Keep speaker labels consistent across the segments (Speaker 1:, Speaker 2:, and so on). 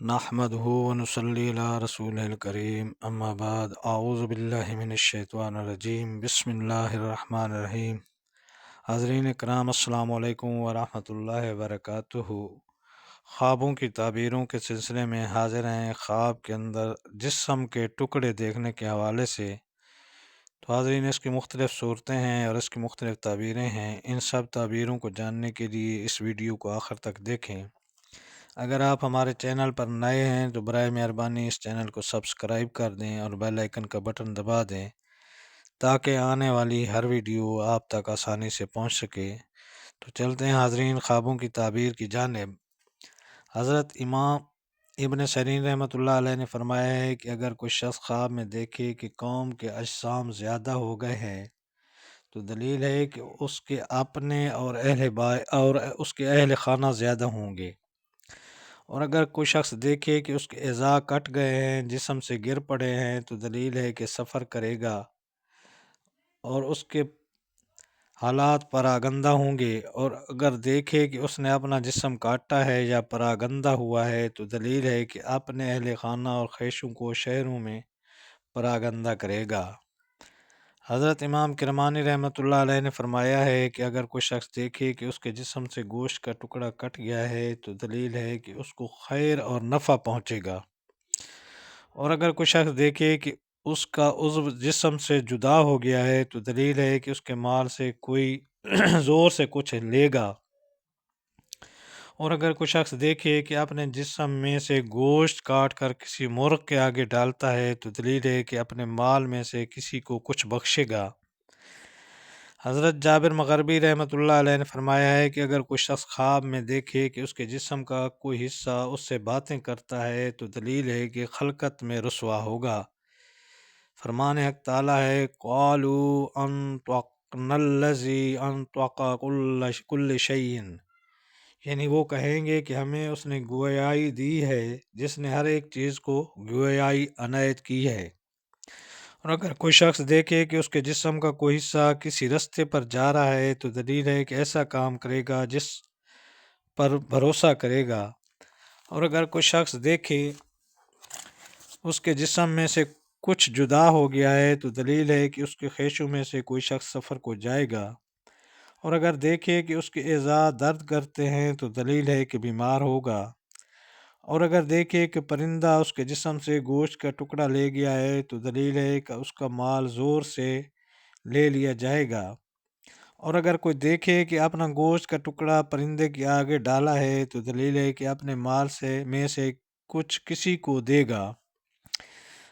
Speaker 1: نحمدہ ونصلی علی رسولہ الکریم اما بعد اعوذ باللہ من الشیطان الرجیم بسم اللہ الرحمن الرحیم۔ حاضرین کرام السلام علیکم ورحمۃ اللہ وبرکاتہ۔ خوابوں کی تعبیروں کے سلسلے میں حاضر ہیں خواب کے اندر جسم کے ٹکڑے دیکھنے کے حوالے سے۔ تو حاضرین، اس کی مختلف صورتیں ہیں اور اس کی مختلف تعبیریں ہیں۔ ان سب تعبیروں کو جاننے کے لیے اس ویڈیو کو آخر تک دیکھیں۔ اگر آپ ہمارے چینل پر نئے ہیں تو برائے مہربانی اس چینل کو سبسکرائب کر دیں اور بیل آئیکن کا بٹن دبا دیں تاکہ آنے والی ہر ویڈیو آپ تک آسانی سے پہنچ سکے۔ تو چلتے ہیں حاضرین خوابوں کی تعبیر کی جانب۔ حضرت امام ابن سیرین رحمۃ اللہ علیہ نے فرمایا ہے کہ اگر کوئی شخص خواب میں دیکھے کہ قوم کے اجسام زیادہ ہو گئے ہیں تو دلیل ہے کہ اس کے اپنے اور اس کے اہل خانہ زیادہ ہوں گے۔ اور اگر کوئی شخص دیکھے کہ اس کے اعضاء کٹ گئے ہیں، جسم سے گر پڑے ہیں، تو دلیل ہے کہ سفر کرے گا اور اس کے حالات پراگندہ ہوں گے۔ اور اگر دیکھے کہ اس نے اپنا جسم کاٹا ہے یا پراگندہ ہوا ہے تو دلیل ہے کہ اپنے اہل خانہ اور خیشوں کو شہروں میں پراگندہ کرے گا۔ حضرت امام کرمانی رحمۃ اللہ علیہ نے فرمایا ہے کہ اگر کوئی شخص دیکھے کہ اس کے جسم سے گوشت کا ٹکڑا کٹ گیا ہے تو دلیل ہے کہ اس کو خیر اور نفع پہنچے گا۔ اور اگر کوئی شخص دیکھے کہ اس کا عضو جسم سے جدا ہو گیا ہے تو دلیل ہے کہ اس کے مال سے کوئی زور سے کچھ لے گا۔ اور اگر کوئی شخص دیکھے کہ اپنے جسم میں سے گوشت کاٹ کر کسی مرغ کے آگے ڈالتا ہے تو دلیل ہے کہ اپنے مال میں سے کسی کو کچھ بخشے گا۔ حضرت جابر مغربی رحمۃ اللہ علیہ نے فرمایا ہے کہ اگر کوئی شخص خواب میں دیکھے کہ اس کے جسم کا کوئی حصہ اس سے باتیں کرتا ہے تو دلیل ہے کہ خلقت میں رسوا ہوگا۔ فرمان حق تعالی ہے قالوا انطقنا الذی انطق کل شیء، یعنی وہ کہیں گے کہ ہمیں اس نے گویائی دی ہے جس نے ہر ایک چیز کو گویائی عنایت کی ہے۔ اور اگر کوئی شخص دیکھے کہ اس کے جسم کا کوئی حصہ کسی رستے پر جا رہا ہے تو دلیل ہے کہ ایسا کام کرے گا جس پر بھروسہ کرے گا۔ اور اگر کوئی شخص دیکھے اس کے جسم میں سے کچھ جدا ہو گیا ہے تو دلیل ہے کہ اس کے خیشوں میں سے کوئی شخص سفر کو جائے گا۔ اور اگر دیکھے کہ اس کے اعضاء درد کرتے ہیں تو دلیل ہے کہ بیمار ہوگا۔ اور اگر دیکھے کہ پرندہ اس کے جسم سے گوشت کا ٹکڑا لے گیا ہے تو دلیل ہے کہ اس کا مال زور سے لے لیا جائے گا۔ اور اگر کوئی دیکھے کہ اپنا گوشت کا ٹکڑا پرندے کے آگے ڈالا ہے تو دلیل ہے کہ اپنے مال میں سے کچھ کسی کو دے گا۔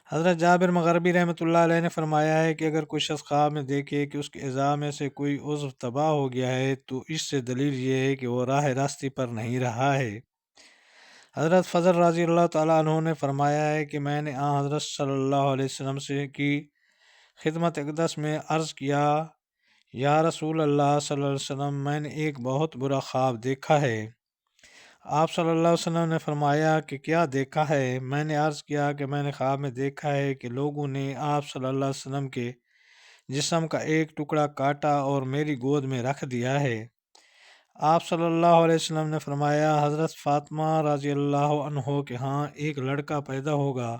Speaker 1: حضرت جابر مغربی رحمۃ اللہ علیہ نے فرمایا ہے کہ اگر کوئی شخص خواب میں دیکھے کہ اس کے اعضاء میں سے کوئی عضو تباہ ہو گیا ہے تو اس سے دلیل یہ ہے کہ وہ راہ راستی پر نہیں رہا ہے۔ حضرت فضل رضی اللہ تعالیٰ عنہ نے فرمایا ہے کہ میں نے حضرت صلی اللہ علیہ وسلم سے کی خدمت اقدس میں عرض کیا، یا رسول اللہ صلی اللہ علیہ وسلم، میں نے ایک بہت برا خواب دیکھا ہے۔ آپ صلی اللہ علیہ وسلم نے فرمایا کہ کیا دیکھا ہے؟ میں نے عرض کیا کہ میں نے خواب میں دیکھا ہے کہ لوگوں نے آپ صلی اللہ علیہ وسلم کے جسم کا ایک ٹکڑا کاٹا اور میری گود میں رکھ دیا ہے۔ آپ صلی اللہ علیہ وسلم نے فرمایا، حضرت فاطمہ رضی اللہ عنہ کے ہاں ایک لڑکا پیدا ہوگا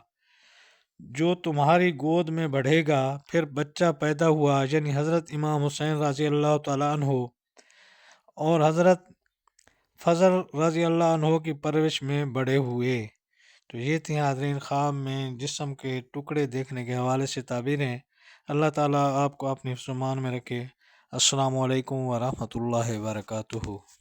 Speaker 1: جو تمہاری گود میں بڑھے گا۔ پھر بچہ پیدا ہوا، یعنی حضرت امام حسین رضی اللہ تعالیٰ عنہ، اور حضرت فضل رضی اللہ عنہ کی پرورش میں بڑے ہوئے۔ تو یہ تھی حاضرین خواب میں جسم کے ٹکڑے دیکھنے کے حوالے سے تعبیریں۔ اللہ تعالیٰ آپ کو اپنی حفظ و امان میں رکھے۔ السلام علیکم ورحمۃ اللہ وبرکاتہ۔